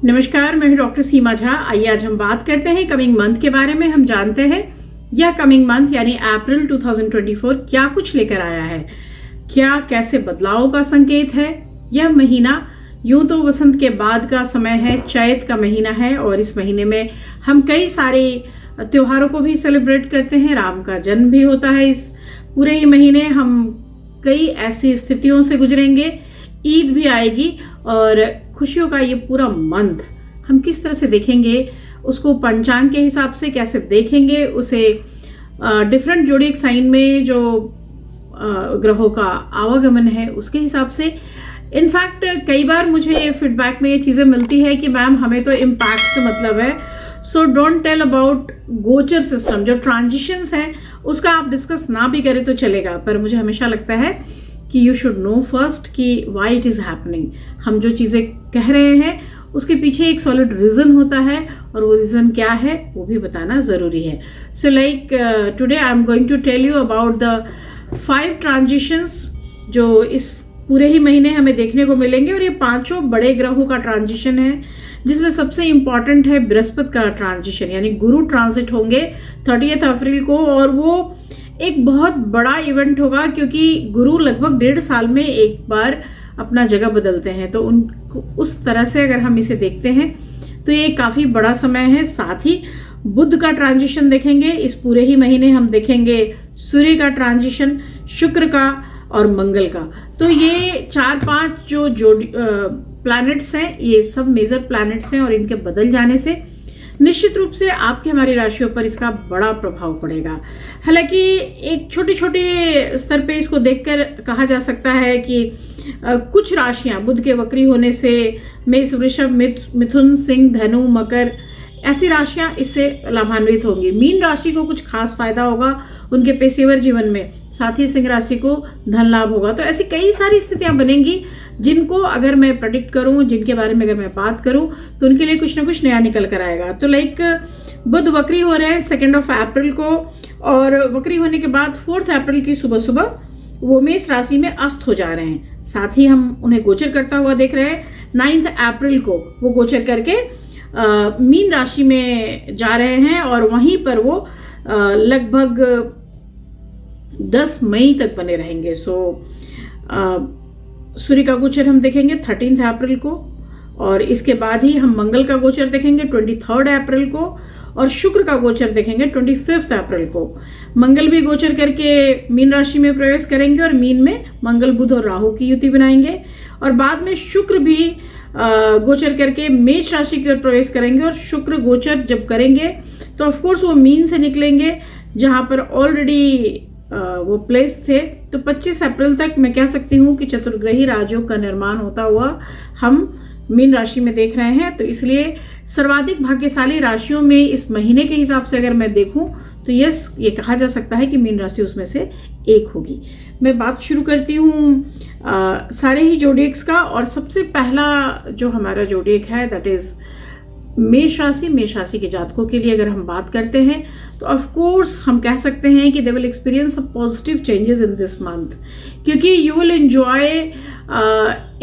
नमस्कार, मैं हूं डॉक्टर सीमा झा। आइए आज हम बात करते हैं कमिंग मंथ के बारे में। हम जानते हैं यह कमिंग मंथ यानी अप्रैल 2024 क्या कुछ लेकर आया है, क्या कैसे बदलाव का संकेत है। यह महीना यूं तो वसंत के बाद का समय है, चैत का महीना है और इस महीने में हम कई सारे त्योहारों को भी सेलिब्रेट करते हैं। राम का जन्म भी होता है। इस पूरे ही महीने हम कई ऐसी स्थितियों से गुजरेंगे, ईद भी आएगी और खुशियों का ये पूरा मंथ हम किस तरह से देखेंगे, उसको पंचांग के हिसाब से कैसे देखेंगे, उसे डिफरेंट जोडिएक साइन में जो ग्रहों का आवागमन है उसके हिसाब से। इनफैक्ट कई बार मुझे फीडबैक में ये चीज़ें मिलती है कि मैम हमें तो इम्पैक्ट से मतलब है, सो डोंट टेल अबाउट गोचर सिस्टम। जो ट्रांजिशंस हैं उसका आप डिस्कस ना भी करें तो चलेगा, पर मुझे हमेशा लगता है कि यू शुड नो फर्स्ट कि वाई इट इज़ हैपनिंग। हम जो चीज़ें कह रहे हैं उसके पीछे एक सॉलिड रीज़न होता है और वो रीज़न क्या है वो भी बताना ज़रूरी है। So like today I am going to tell you about the 5 transitions जो इस पूरे ही महीने हमें देखने को मिलेंगे। और ये 5 बड़े ग्रहों का ट्रांजिशन है, जिसमें सबसे इंपॉर्टेंट है बृहस्पति का ट्रांजिशन, यानी गुरु ट्रांजिट होंगे 30 अप्रैल को। और वो एक बहुत बड़ा इवेंट होगा क्योंकि गुरु लगभग 1.5 साल में एक बार अपना जगह बदलते हैं, तो उनको उस तरह से अगर हम इसे देखते हैं तो ये काफ़ी बड़ा समय है। साथ ही बुध का ट्रांजिशन देखेंगे। इस पूरे ही महीने हम देखेंगे सूर्य का ट्रांजिशन, शुक्र का और मंगल का। तो ये 4-5 जो प्लैनेट्स हैं, ये सब मेजर प्लैनेट्स हैं और इनके बदल जाने से निश्चित रूप से आपकी हमारी राशियों पर इसका बड़ा प्रभाव पड़ेगा। हालांकि एक छोटे छोटे स्तर पे इसको देखकर कहा जा सकता है कि कुछ राशियां बुध के वक्री होने से मेष, वृषभ, मिथुन, सिंह, धनु, मकर ऐसी राशियां इससे लाभान्वित होंगी। मीन राशि को कुछ खास फायदा होगा उनके पेशेवर जीवन में, साथ ही सिंह राशि को धन लाभ होगा। तो ऐसी कई सारी स्थितियां बनेंगी जिनको अगर मैं प्रेडिक्ट करूं, जिनके बारे में अगर मैं बात करूं तो उनके लिए कुछ ना कुछ नया निकल कर आएगा। तो लाइक बुध वक्री हो रहे हैं 2 अप्रैल को और वक्री होने के बाद 4 अप्रैल की सुबह सुबह वो मेष राशि में अस्त हो जा रहे हैं। साथ ही हम उन्हें गोचर करता हुआ देख रहे हैं। 9 अप्रैल को वो गोचर करके मीन राशि में जा रहे हैं और वहीं पर वो लगभग 10 मई तक बने रहेंगे। सो सूर्य का गोचर हम देखेंगे 13 अप्रैल को और इसके बाद ही हम मंगल का गोचर देखेंगे 23 अप्रैल को और शुक्र का गोचर देखेंगे 25 अप्रैल को। मंगल भी गोचर करके मीन राशि में प्रवेश करेंगे और मीन में मंगल, बुध और राहु की युति बनाएंगे और बाद में शुक्र भी गोचर करके मेष राशि की ओर प्रवेश करेंगे। और शुक्र गोचर जब करेंगे तो ऑफकोर्स वो मीन से निकलेंगे जहां पर ऑलरेडी वो प्लेस थे। तो 25 अप्रैल तक मैं कह सकती हूँ कि चतुर्ग्रही राजयोग का निर्माण होता हुआ हम मीन राशि में देख रहे हैं। तो इसलिए सर्वाधिक भाग्यशाली राशियों में इस महीने के हिसाब से अगर मैं देखूं तो यस, ये कहा जा सकता है कि मीन राशि उसमें से एक होगी। मैं बात शुरू करती हूँ सारे ही जोडिएक्स का और सबसे पहला जो हमारा जोडिएक है दैट इज मेष राशि। मेष राशि के जातकों के लिए अगर हम बात करते हैं तो ऑफ कोर्स हम कह सकते हैं कि they will experience a positive changes in this month, क्योंकि you will enjoy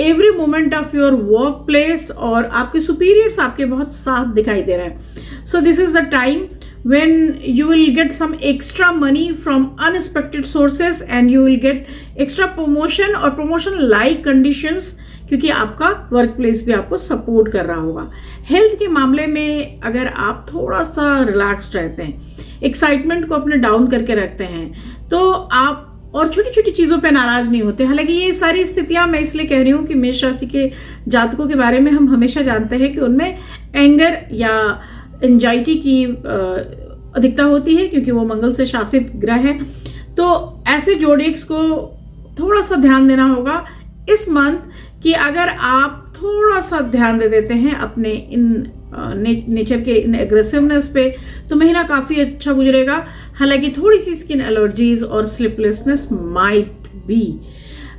every moment of your work place और आपके सुपीरियर्स आपके बहुत साथ दिखाई दे रहे हैं। So this is the time when you will get some extra money from unexpected sources and you will get extra promotion or promotion like conditions, क्योंकि आपका वर्क प्लेस भी आपको सपोर्ट कर रहा होगा। हेल्थ के मामले में अगर आप थोड़ा सा रिलैक्स्ड रहते हैं, एक्साइटमेंट को अपने डाउन करके रखते हैं, तो आप और छोटी छोटी चीज़ों पे नाराज नहीं होते। हालांकि ये सारी स्थितियां मैं इसलिए कह रही हूँ कि मेष राशि के जातकों के बारे में हम हमेशा जानते हैं कि उनमें एंगर या एंजाइटी की अधिकता होती है क्योंकि वो मंगल से शासित ग्रह है। तो ऐसे जोडिएक्स को थोड़ा सा ध्यान देना होगा इस मंथ कि अगर आप थोड़ा सा ध्यान दे देते हैं अपने इन नेचर के इन एग्रेसिवनेस पे तो महीना काफ़ी अच्छा गुजरेगा। हालांकि थोड़ी सी स्किन एलर्जीज और स्लीपलेसनेस माइट बी,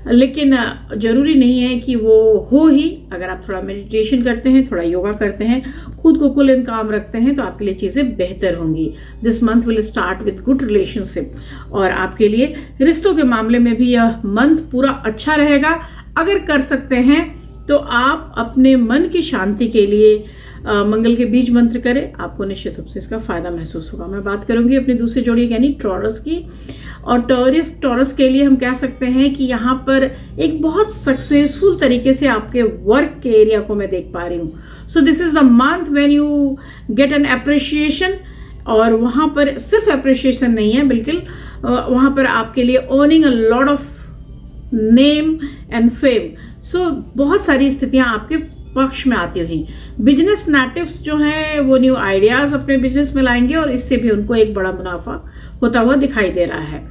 लेकिन जरूरी नहीं है कि वो हो ही। अगर आप थोड़ा मेडिटेशन करते हैं, थोड़ा योगा करते हैं, खुद को कूल एंड काम रखते हैं तो आपके लिए चीज़ें बेहतर होंगी। This month will start with good relationship और आपके लिए रिश्तों के मामले में भी यह मंथ पूरा अच्छा रहेगा। अगर कर सकते हैं तो आप अपने मन की शांति के लिए मंगल के बीज मंत्र करें, आपको निश्चित रूप से इसका फायदा महसूस होगा। मैं बात करूंगी अपनी दूसरी जोड़ी यानी टॉरस की। और टॉरस के लिए हम कह सकते हैं कि यहाँ पर एक बहुत सक्सेसफुल तरीके से आपके वर्क के एरिया को मैं देख पा रही हूँ। So this is the month when you get an appreciation, और वहाँ पर सिर्फ अप्रिशिएशन नहीं है, बिल्कुल वहाँ पर आपके लिए earning a lot of name and fame. So बहुत सारी स्थितियाँ आपके पक्ष में आती हुई। बिजनेस नेटिव्स जो हैं वो न्यू आइडियाज अपने बिजनेस में लाएंगे और इससे भी उनको एक बड़ा मुनाफा होता हुआ दिखाई दे रहा है।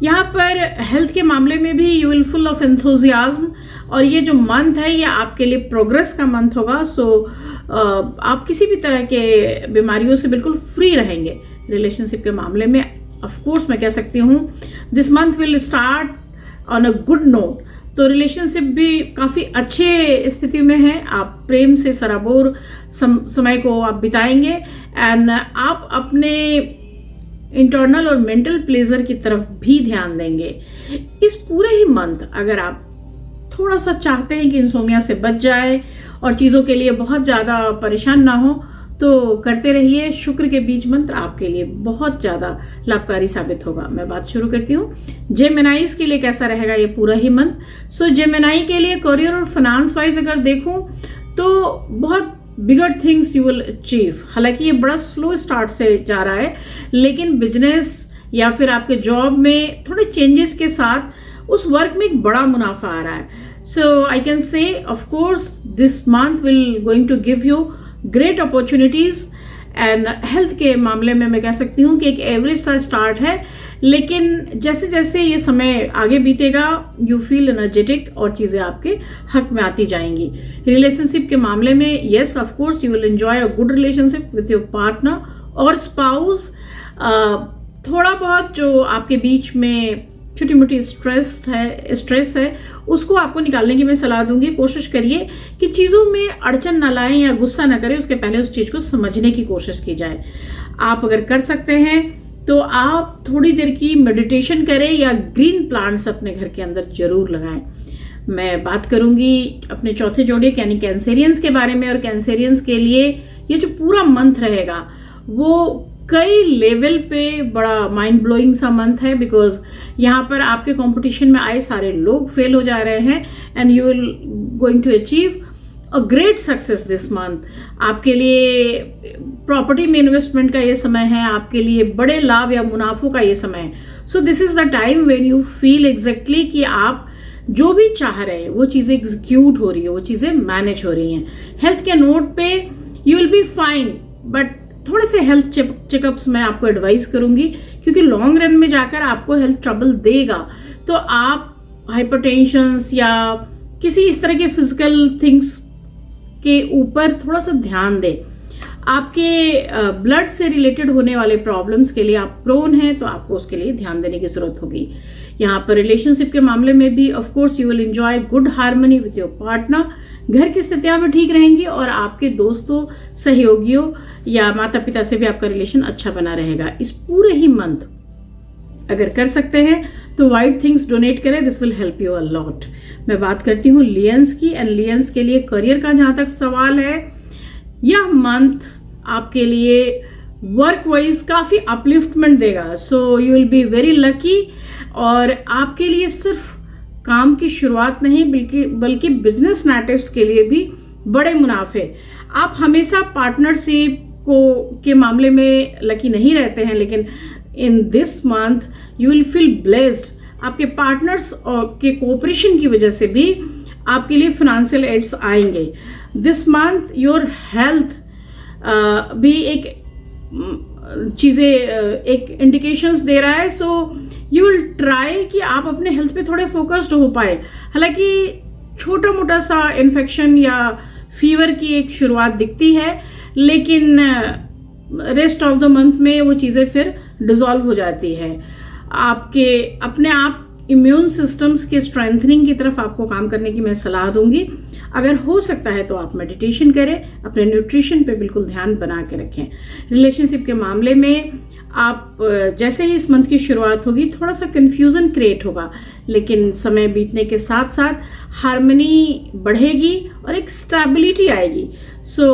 यहाँ पर हेल्थ के मामले में भी you will full of enthusiasm, और ये जो मंथ है ये आपके लिए प्रोग्रेस का मंथ होगा। सो आप किसी भी तरह के बीमारियों से बिल्कुल फ्री रहेंगे। रिलेशनशिप के मामले में ऑफ कोर्स मैं कह सकती हूँ this month will start on a good note. तो रिलेशनशिप भी काफ़ी अच्छे स्थिति में है, आप प्रेम से सराबोर समय को आप बिताएंगे एंड आप अपने इंटरनल और मेंटल प्लेजर की तरफ भी ध्यान देंगे। इस पूरे ही मंथ अगर आप थोड़ा सा चाहते हैं कि इंसोमिया से बच जाए और चीज़ों के लिए बहुत ज़्यादा परेशान ना हो तो करते रहिए। शुक्र के बीज मंत्र आपके लिए बहुत ज़्यादा लाभकारी साबित होगा। मैं बात शुरू करती हूँ जेमिनाइज के लिए कैसा रहेगा ये पूरा ही मंथ। सो जेमिनाई के लिए करियर और फाइनेंस वाइज अगर देखूँ तो बहुत bigger things you will achieve. हालांकि ये बड़ा स्लो स्टार्ट से जा रहा है, लेकिन बिजनेस या फिर आपके जॉब में थोड़े चेंजेस के साथ उस वर्क में एक बड़ा मुनाफा आ रहा है। So I can say of course this month will going to give you great opportunities and health के मामले में मैं कह सकती हूँ कि एक एवरेज सा स्टार्ट है, लेकिन जैसे जैसे ये समय आगे बीतेगा यू फील एनर्जेटिक और चीज़ें आपके हक में आती जाएंगी। रिलेशनशिप के मामले में yes of course you will enjoy a good relationship with your partner और स्पाउस। थोड़ा बहुत जो आपके बीच में छोटी मोटी स्ट्रेस है उसको आपको निकालने की मैं सलाह दूंगी। कोशिश करिए कि चीज़ों में अड़चन ना लाएं या गुस्सा ना करें, उसके पहले उस चीज़ को समझने की कोशिश की जाए। आप अगर कर सकते हैं तो आप थोड़ी देर की मेडिटेशन करें या ग्रीन प्लांट्स अपने घर के अंदर जरूर लगाएं। मैं बात करूंगी अपने चौथे जोड़े यानी कैंसेरियंस के बारे में। और कैंसेरियंस के लिए ये जो पूरा मंथ रहेगा वो कई लेवल पे बड़ा माइंड ब्लोइंग सा मंथ है, बिकॉज यहाँ पर आपके कंपटीशन में आए सारे लोग फेल हो जा रहे हैं and you will going to achieve a great success this month. आपके लिए प्रॉपर्टी में इन्वेस्टमेंट का ये समय है, आपके लिए बड़े लाभ या मुनाफों का ये समय है। So this is the time when you feel exactly कि आप जो भी चाह रहे हैं वो चीज़ें एग्जीक्यूट हो रही है, वो चीज़ें मैनेज हो रही हैं। हेल्थ के नोट पे you will be fine, but थोड़े से हेल्थ चेकअप्स मैं आपको एडवाइस करूंगी क्योंकि लॉन्ग रन में जाकर आपको हेल्थ ट्रबल देगा। तो आप हाइपरटेंशंस या किसी इस तरह के फिजिकल थिंग्स के ऊपर थोड़ा सा ध्यान दें। आपके ब्लड से रिलेटेड होने वाले प्रॉब्लम्स के लिए आप प्रोन हैं तो आपको उसके लिए ध्यान देने की जरूरत होगी। यहाँ पर रिलेशनशिप के मामले में भी of course you will enjoy good harmony with your partner. घर की स्थितियां भी ठीक रहेंगी और आपके दोस्तों, सहयोगियों या माता पिता से भी आपका रिलेशन अच्छा बना रहेगा। इस पूरे ही मंथ अगर कर सकते हैं तो वाइट थिंग्स डोनेट करें, this will help you a lot. मैं बात करती हूँ लियंस की एंड लियंस के लिए करियर का जहाँ तक सवाल है, यह मंथ आपके लिए वर्क वाइज काफ़ी अपलिफ्टमेंट देगा। So you will be very lucky और आपके लिए सिर्फ काम की शुरुआत नहीं बल्कि बिजनेस नेटिव्स के लिए भी बड़े मुनाफे। आप हमेशा पार्टनरशिप के मामले में लकी नहीं रहते हैं, लेकिन इन this month you will feel blessed. आपके पार्टनर्स और के कोऑपरेशन की वजह से भी आपके लिए फाइनेंशियल एड्स आएंगे। दिस मंथ योर हेल्थ भी एक चीज़ें एक इंडिकेशंस दे रहा है। सो यू विल ट्राई कि आप अपने हेल्थ पे थोड़े फोकस्ड हो पाए। हालांकि छोटा मोटा सा इन्फेक्शन या फीवर की एक शुरुआत दिखती है, लेकिन रेस्ट ऑफ द मंथ में वो चीज़ें फिर डिसॉल्व हो जाती है। आपके अपने आप इम्यून सिस्टम्स के स्ट्रेंथनिंग की तरफ आपको काम करने की मैं सलाह दूंगी। अगर हो सकता है तो आप मेडिटेशन करें, अपने न्यूट्रिशन पे बिल्कुल ध्यान बना के रखें। रिलेशनशिप के मामले में आप जैसे ही इस मंथ की शुरुआत होगी थोड़ा सा कन्फ्यूज़न क्रिएट होगा, लेकिन समय बीतने के साथ साथ हार्मनी बढ़ेगी और एक स्टेबिलिटी आएगी। सो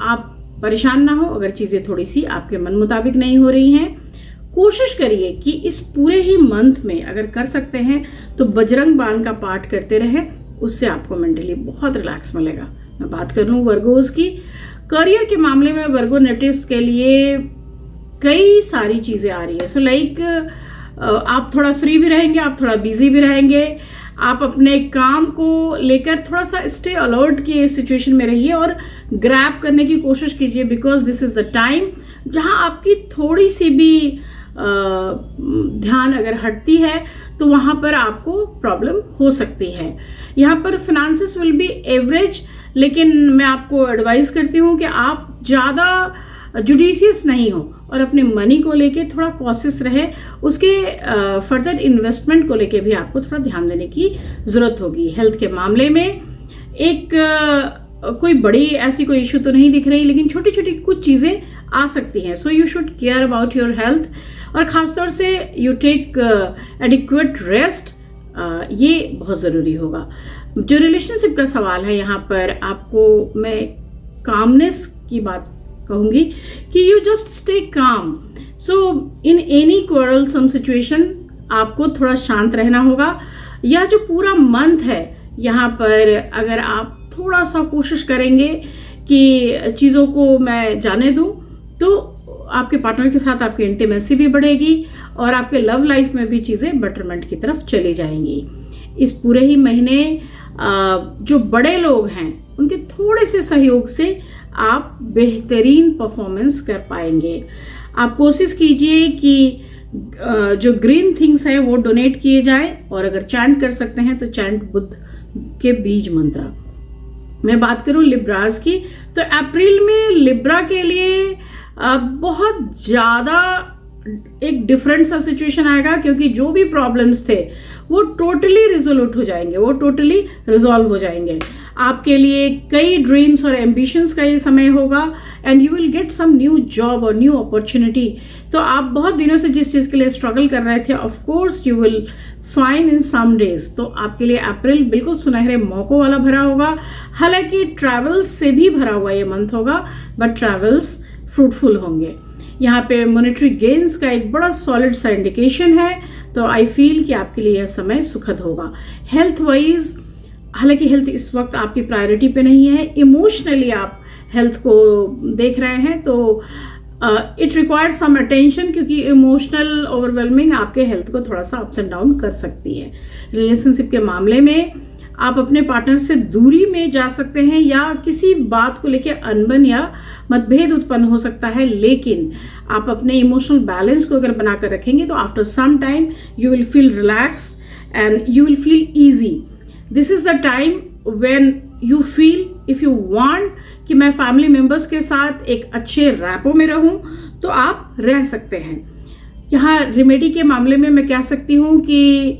आप परेशान ना हो अगर चीज़ें थोड़ी सी आपके मन मुताबिक नहीं हो रही हैं। कोशिश करिए कि इस पूरे ही मंथ में अगर कर सकते हैं तो बजरंग बाण का पाठ करते रहें, उससे आपको मेंटली बहुत रिलैक्स मिलेगा। मैं बात कर लूँ वर्गोज की। करियर के मामले में वर्गो नेटिव्स के लिए कई सारी चीज़ें आ रही है। सो लाइक आप थोड़ा फ्री भी रहेंगे, आप थोड़ा बिजी भी रहेंगे, आप अपने काम को लेकर थोड़ा सा स्टे अलर्ट की सिचुएशन में रहिए और ग्रैब करने की कोशिश कीजिए, because this is the time जहां आपकी थोड़ी सी भी ध्यान अगर हटती है तो वहां पर आपको प्रॉब्लम हो सकती है। यहाँ पर फिनेंसेस विल बी एवरेज, लेकिन मैं आपको एडवाइस करती हूँ कि आप ज़्यादा जुडिशियस नहीं हो और अपने मनी को लेके थोड़ा कॉशियस रहे। उसके फर्दर इन्वेस्टमेंट को लेके भी आपको थोड़ा ध्यान देने की ज़रूरत होगी। हेल्थ के मामले में एक कोई बड़ी ऐसी कोई इशू तो नहीं दिख रही, लेकिन छोटी छोटी कुछ चीज़ें आ सकती हैं। सो you should care about your health, और ख़ासतौर से यू टेक एडिक्वेट रेस्ट, ये बहुत ज़रूरी होगा। जो रिलेशनशिप का सवाल है, यहाँ पर आपको मैं कामनेस की बात कहूँगी कि you just stay calm. So in any क्वारलसम situation आपको थोड़ा शांत रहना होगा। या जो पूरा मंथ है, यहाँ पर अगर आप थोड़ा सा कोशिश करेंगे कि चीज़ों को मैं जाने दूँ, तो आपके पार्टनर के साथ आपकी इंटीमेसी भी बढ़ेगी और आपके लव लाइफ में भी चीज़ें बेटरमेंट की तरफ चली जाएंगी। इस पूरे ही महीने जो बड़े लोग हैं उनके थोड़े से सहयोग से आप बेहतरीन परफॉर्मेंस कर पाएंगे। आप कोशिश कीजिए कि जो ग्रीन थिंग्स है वो डोनेट किए जाए, और अगर चैंट कर सकते हैं तो चैंट बुद्ध के बीज मंत्र। मैं बात करूं लिब्रास की, तो अप्रैल में लिब्रा के लिए बहुत ज़्यादा एक डिफरेंट सा सिचुएशन आएगा, क्योंकि जो भी प्रॉब्लम्स थे वो टोटली रिजोल्यूट हो जाएंगे, वो टोटली रिजॉल्व हो जाएंगे। आपके लिए कई ड्रीम्स और एम्बिशंस का ये समय होगा, and you will get some new job और न्यू अपॉर्चुनिटी। तो आप बहुत दिनों से जिस चीज़ के लिए स्ट्रगल कर रहे थे, of course you will fine in some days. तो आपके लिए अप्रैल बिल्कुल सुनहरे मौकों वाला भरा होगा। हालांकि ट्रैवल्स से भी भरा हुआ ये मंथ होगा, बट ट्रैवल्स फ्रूटफुल होंगे। यहाँ पे मॉनेटरी गेन्स का एक बड़ा सॉलिड सा इंडिकेशन है, तो आई फील कि आपके लिए यह समय सुखद होगा। हेल्थ वाइज, हालांकि हेल्थ इस वक्त आपकी प्रायोरिटी पे नहीं है, इमोशनली आप हेल्थ को देख रहे हैं, तो इट रिक्वायर्ड सम अटेंशन, क्योंकि इमोशनल ओवरवेलमिंग आपके हेल्थ को थोड़ा सा अप्स एंड डाउन कर सकती है। रिलेशनशिप के मामले में आप अपने पार्टनर से दूरी में जा सकते हैं, या किसी बात को लेकर अनबन या मतभेद उत्पन्न हो सकता है, लेकिन आप अपने इमोशनल बैलेंस को अगर बनाकर रखेंगे तो after some time you will feel relax and you will feel easy. This is the time when you feel if you want कि मैं फैमिली मेंबर्स के साथ एक अच्छे रैपो में रहूं, तो आप रह सकते हैं। यहाँ रेमेडी के मामले में मैं कह सकती हूँ कि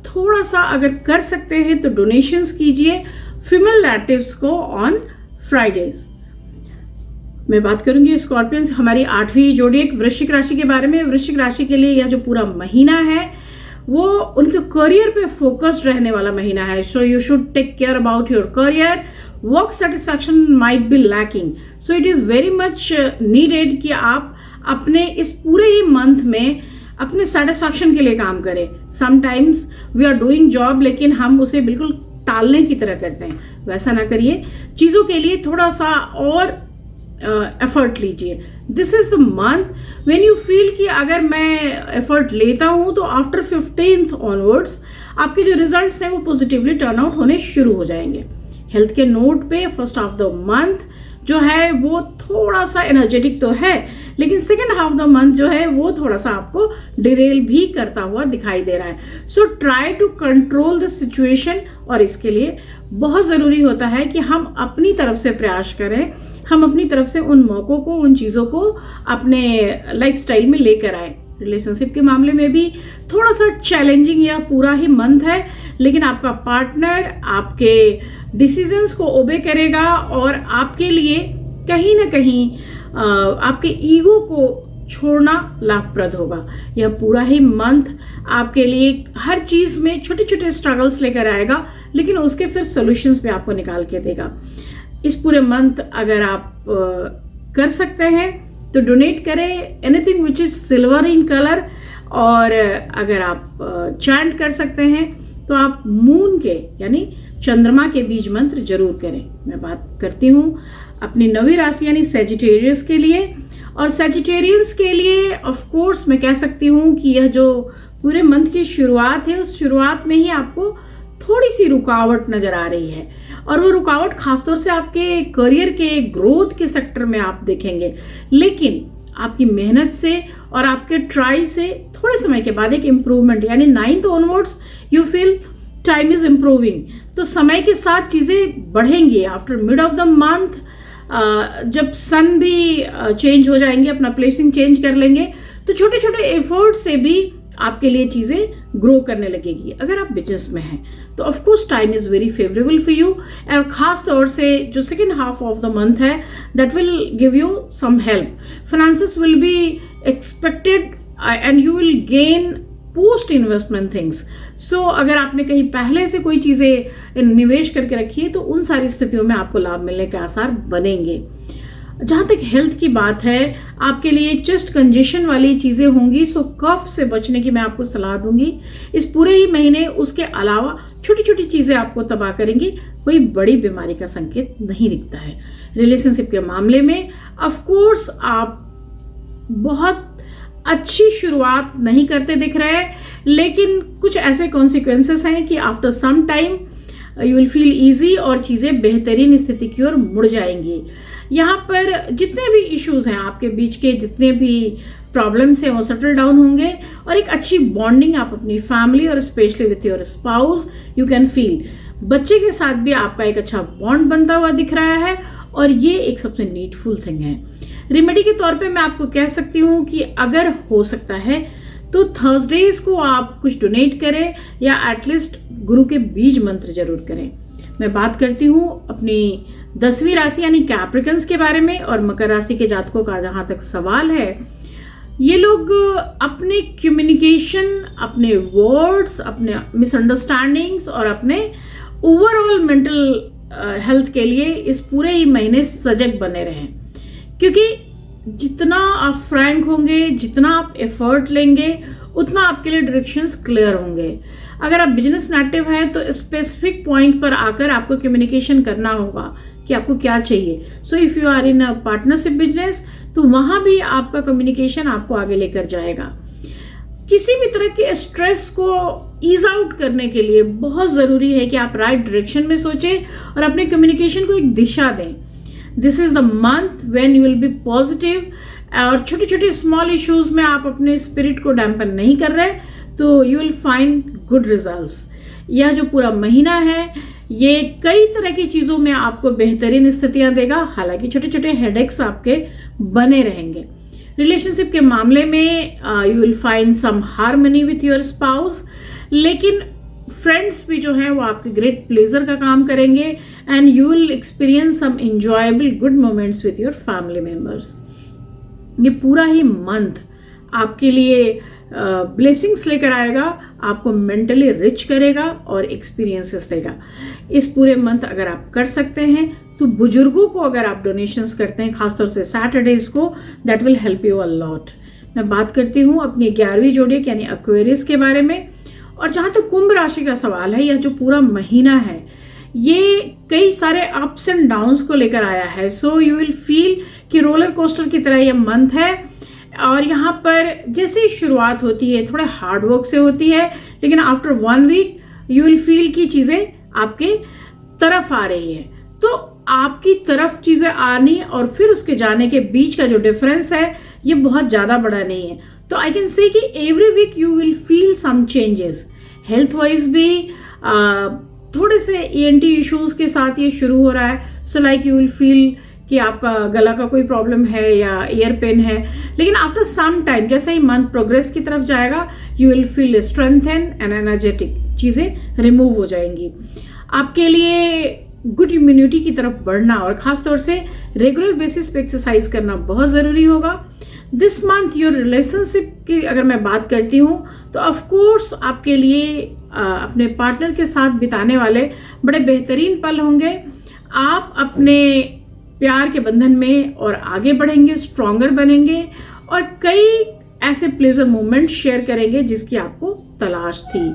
थोड़ा सा अगर कर सकते हैं तो डोनेशंस कीजिए फीमेल रिलेटिव्स को ऑन फ्राइडेज। मैं बात करूंगी स्कॉर्पियंस, हमारी 8वीं जोड़िक वृश्चिक राशि के बारे में। वृश्चिक राशि के लिए यह जो पूरा महीना है वो उनके करियर पे फोकस्ड रहने वाला महीना है। So you should take care about your career. Work satisfaction might be lacking, so it is very much needed कि आप अपने इस पूरे ही मंथ में अपने सेटिस्फैक्शन के लिए काम करें। Sometimes we are doing job, लेकिन हम उसे बिल्कुल टालने की तरह करते हैं, वैसा ना करिए। चीज़ों के लिए थोड़ा सा और एफर्ट लीजिए। This is the month when you feel कि अगर मैं एफर्ट लेता हूं तो आफ्टर 15th ऑनवर्ड्स आपके जो रिजल्ट्स हैं वो पॉजिटिवली टर्न आउट होने शुरू हो जाएंगे। हेल्थ के नोट पे फर्स्ट हाफ द मंथ जो है वो थोड़ा सा एनर्जेटिक तो है, लेकिन सेकेंड हाफ द मंथ जो है वो थोड़ा सा आपको डिरेल भी करता हुआ दिखाई दे रहा है। So try to control the situation, और इसके लिए बहुत ज़रूरी होता है कि हम अपनी तरफ से प्रयास करें, हम अपनी तरफ से उन मौक़ों को, उन चीज़ों को अपने लाइफस्टाइल में लेकर आए। रिलेशनशिप के मामले में भी थोड़ा सा चैलेंजिंग या पूरा ही मंथ है, लेकिन आपका पार्टनर आपके डिसीजंस को ओबे करेगा और आपके लिए कहीं ना कहीं आपके ईगो को छोड़ना लाभप्रद होगा। यह पूरा ही मंथ आपके लिए हर चीज में छोटे छोटे स्ट्रगल्स लेकर आएगा, लेकिन उसके फिर सॉल्यूशंस भी आपको निकाल के देगा। इस पूरे मंथ अगर आप कर सकते हैं तो डोनेट करें anything which is silver in colour, और अगर आप चैंट कर सकते हैं तो आप मून के यानी चंद्रमा के बीज मंत्र जरूर करें। मैं बात करती हूँ अपनी 9वीं राशि यानी सेजिटेरियस के लिए, और सेजिटेरियंस के लिए ऑफ कोर्स मैं कह सकती हूँ कि यह जो पूरे मंथ की शुरुआत है, उस शुरुआत में ही आपको थोड़ी सी रुकावट नजर आ रही है, और वो रुकावट खासतौर से आपके करियर के ग्रोथ के सेक्टर में आप देखेंगे। लेकिन आपकी मेहनत से और आपके ट्राई से थोड़े समय के बाद एक इम्प्रूवमेंट, यानी 9th onwards you feel time is improving. तो समय के साथ चीजें बढ़ेंगी। After mid of the month जब सन भी चेंज हो जाएंगे, अपना प्लेसिंग चेंज कर लेंगे, तो छोटे छोटे एफर्ट से भी आपके लिए चीजें ग्रो करने लगेगी। अगर आप बिजनेस में हैं तो of course time is very favourable for you, और खास तौर से जो second half of the month है that will give you some help. Finances will be expected and you will gain post investment things. So अगर आपने कहीं पहले से कोई चीजें निवेश करके रखी है तो उन सारी स्थितियों में आपको लाभ मिलने के आसार बनेंगे। जहां तक हेल्थ की बात है, आपके लिए चेस्ट कंजेशन वाली चीजें होंगी, सो कफ से बचने की मैं आपको सलाह दूंगी इस पूरे ही महीने। उसके अलावा छोटी छोटी चीजें आपको तबाह करेंगी, कोई बड़ी बीमारी का संकेत नहीं दिखता है। रिलेशनशिप के मामले में ऑफ कोर्स आप बहुत अच्छी शुरुआत नहीं करते दिख रहे हैं, लेकिन कुछ ऐसे कॉन्सिक्वेंसेस हैं कि after some time you will feel easy और चीजें बेहतरीन स्थिति की ओर मुड़ जाएंगी। यहाँ पर जितने भी इश्यूज हैं आपके बीच के, जितने भी प्रॉब्लम्स हैं, वो सेटल डाउन होंगे, और एक अच्छी बॉन्डिंग आप अपनी फैमिली और specially with your spouse you can feel. बच्चे के साथ भी आपका एक अच्छा बॉन्ड बनता हुआ दिख रहा है, और ये एक सबसे नीडफुल थिंग है। रेमेडी के तौर पे मैं आपको कह सकती हूँ कि अगर हो सकता है तो थर्सडेज को आप कुछ डोनेट करें, या एटलीस्ट गुरु के बीज मंत्र जरूर करें। मैं बात करती हूँ अपनी 10वीं राशि यानी कैप्रिकन्स के बारे में, और मकर राशि के जातकों का जहां तक सवाल है, ये लोग अपने कम्युनिकेशन, अपने वर्ड्स, अपने मिसअंडरस्टैंडिंग्स और अपने ओवरऑल मेंटल हेल्थ के लिए इस पूरे ही महीने सजग बने रहें, क्योंकि जितना आप फ्रैंक होंगे, जितना आप एफर्ट लेंगे, उतना आपके लिए डायरेक्शंस क्लियर होंगे। अगर आप बिजनेस नेटिव हैं तो स्पेसिफिक पॉइंट पर आकर आपको कम्युनिकेशन करना होगा कि आपको क्या चाहिए। So if you are in a partnership business तो वहां भी आपका कम्युनिकेशन आपको आगे लेकर जाएगा। किसी भी तरह के स्ट्रेस को ईज आउट करने के लिए बहुत जरूरी है कि आप राइट डायरेक्शन में सोचें और अपने कम्युनिकेशन को एक दिशा दें। This is the month when you will be positive, और छोटे छोटे स्मॉल इश्यूज में आप अपने स्पिरिट को डैम्पन नहीं कर रहे तो you will find good results. यह जो पूरा महीना है ये कई तरह की चीजों में आपको बेहतरीन स्थितियां देगा, हालांकि छोटे छोटे हेडेक्स आपके बने रहेंगे। रिलेशनशिप के मामले में you will find some harmony with your spouse, लेकिन फ्रेंड्स भी जो है वो आपके ग्रेट प्लेजर का काम करेंगे, and you will experience some enjoyable good moments with your family members. ये पूरा ही मंथ आपके लिए ब्लेसिंग्स लेकर आएगा, आपको मेंटली रिच करेगा और एक्सपीरियंसेस देगा। इस पूरे मंथ अगर आप कर सकते हैं तो बुजुर्गों को अगर आप डोनेशंस करते हैं, खासतौर से सैटरडेज को, that will help you a lot. मैं बात करती हूँ अपनी 11वीं जोड़ी यानी एक्वेरियस के बारे में, और जहाँ तक कुंभ राशि का सवाल है, यह जो पूरा महीना है ये कई सारे अप्स एंड डाउन्स को लेकर आया है। सो यू विल फील कि रोलर कोस्टर की तरह यह मंथ है, और यहाँ पर जैसे ही शुरुआत होती है थोड़ा हार्ड वर्क से होती है, लेकिन after 1 week you will feel कि चीजें आपके तरफ आ रही है। तो आपकी तरफ चीजें आनी और फिर उसके जाने के बीच का जो डिफरेंस है ये बहुत ज्यादा बड़ा नहीं है। तो आई कैन से कि every week you will feel some changes. Health wise भी थोड़े से ENT इश्यूज के साथ ये शुरू हो रहा है। So like you will feel कि आपका गला का कोई प्रॉब्लम है या ईयर पेन है, लेकिन आफ्टर सम टाइम जैसे ही मंथ प्रोग्रेस की तरफ जाएगा you will feel strengthen and energetic, चीजें रिमूव हो जाएंगी। आपके लिए गुड इम्यूनिटी की तरफ बढ़ना और खासतौर से रेगुलर बेसिस पे एक्सरसाइज करना बहुत जरूरी होगा। दिस मंथ योर रिलेशनशिप की अगर मैं बात करती हूँ तो ऑफ कोर्स आपके लिए अपने पार्टनर के साथ बिताने वाले बड़े बेहतरीन पल होंगे। आप अपने प्यार के बंधन में और आगे बढ़ेंगे, स्ट्रॉन्गर बनेंगे और कई ऐसे प्लेजर मोमेंट शेयर करेंगे जिसकी आपको तलाश थी।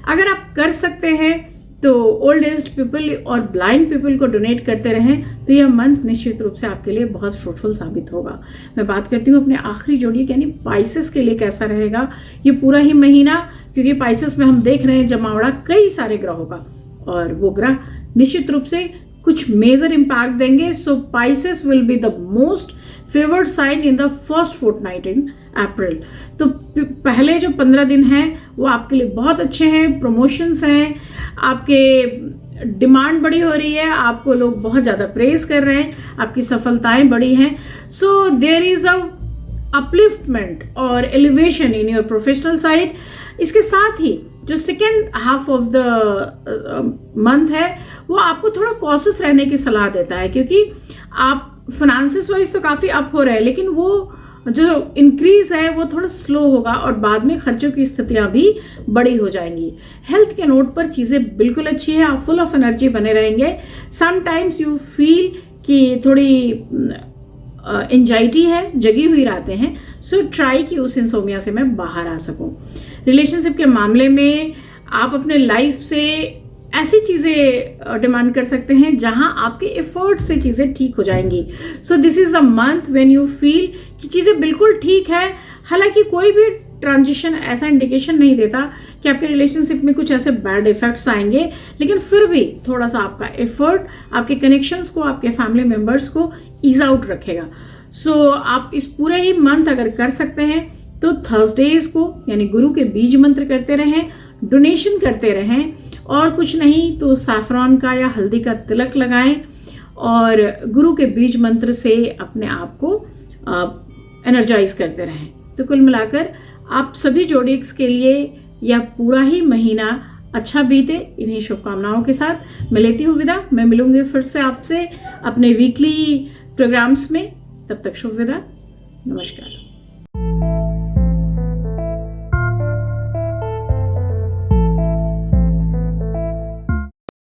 अगर आप कर सकते हैं तो ओल्ड एज पीपल और ब्लाइंड पीपल को डोनेट करते रहें तो यह मंथ निश्चित रूप से आपके लिए बहुत फ्रूटफुल साबित होगा। मैं बात करती हूँ अपने आखिरी जोड़ी यानी पाइसेस के लिए कैसा रहेगा ये पूरा ही महीना, क्योंकि पाइसेस में हम देख रहे हैं जमावड़ा कई सारे ग्रहों का और वो ग्रह निश्चित रूप से कुछ मेजर इम्पैक्ट देंगे। So Pisces will be the most favoured sign in the first fortnight in April. तो पहले जो 15 दिन हैं वो आपके लिए बहुत अच्छे हैं, प्रमोशंस हैं, आपके डिमांड बड़ी हो रही है, आपको लोग बहुत ज़्यादा प्रेज कर रहे हैं, आपकी सफलताएं बड़ी हैं। So there is a upliftment और elevation in your professional side. इसके साथ ही जो second half of the month है वो आपको थोड़ा कॉशियस रहने की सलाह देता है, क्योंकि आप फाइनेंसिस वाइज तो काफ़ी अप हो रहे हैं लेकिन वो जो इंक्रीज है वो थोड़ा स्लो होगा और बाद में खर्चों की स्थितियां भी बड़ी हो जाएंगी। हेल्थ के नोट पर चीज़ें बिल्कुल अच्छी है, आप फुल ऑफ एनर्जी बने रहेंगे। समटाइम्स यू फील कि थोड़ी एंजाइटी है, जगी हुई रातें हैं। सो ट्राई कि उस इंसोमिया से मैं बाहर आ सकूं। रिलेशनशिप के मामले में आप अपने लाइफ से ऐसी चीज़ें डिमांड कर सकते हैं जहां आपके एफर्ट से चीज़ें ठीक हो जाएंगी। So this is the month when you feel कि चीज़ें बिल्कुल ठीक है। हालांकि कोई भी ट्रांजिशन ऐसा इंडिकेशन नहीं देता कि आपके रिलेशनशिप में कुछ ऐसे बैड इफेक्ट्स आएंगे, लेकिन फिर भी थोड़ा सा आपका एफर्ट आपके कनेक्शंस को, आपके फैमिली मेम्बर्स को ईज आउट रखेगा। सो आप इस पूरे ही मंथ अगर कर सकते हैं तो थर्सडेज को यानी गुरु के बीज मंत्र करते रहें, डोनेशन करते रहें और कुछ नहीं तो सैफरॉन का या हल्दी का तिलक लगाएं और गुरु के बीज मंत्र से अपने आप को एनर्जाइज करते रहें। तो कुल मिलाकर आप सभी जोडिक्स के लिए यह पूरा ही महीना अच्छा बीते, इन्हीं शुभकामनाओं के साथ मैं लेती हूँ विदा। मैं मिलूंगी फिर से आपसे अपने वीकली प्रोग्राम्स में, तब तक शुभ विदा, नमस्कार।